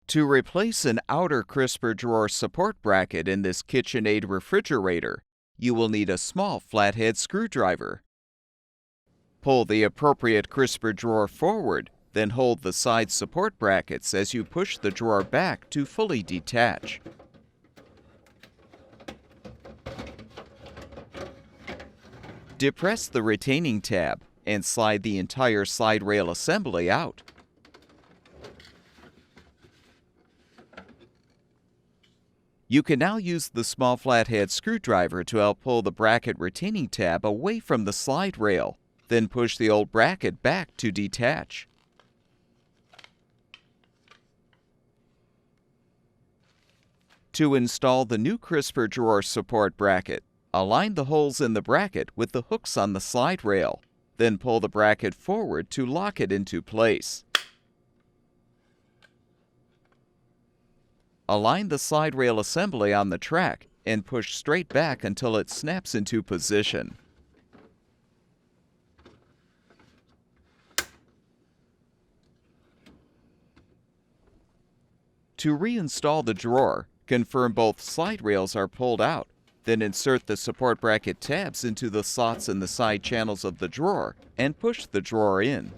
To replace an outer crisper drawer support bracket in this KitchenAid refrigerator, you will need a small flathead screwdriver. Pull the appropriate crisper drawer forward, then hold the side support brackets as you push the drawer back to fully detach. Depress the retaining tab and slide the entire slide rail assembly out. You can now use the small flathead screwdriver to help pull the bracket retaining tab away from the slide rail, then push the old bracket back to detach. To install the new crisper drawer support bracket, align the holes in the bracket with the hooks on the slide rail, then pull the bracket forward to lock it into place. Align the slide rail assembly on the track and push straight back until it snaps into position. To reinstall the drawer, confirm both slide rails are pulled out, then insert the support bracket tabs into the slots in the side channels of the drawer and push the drawer in.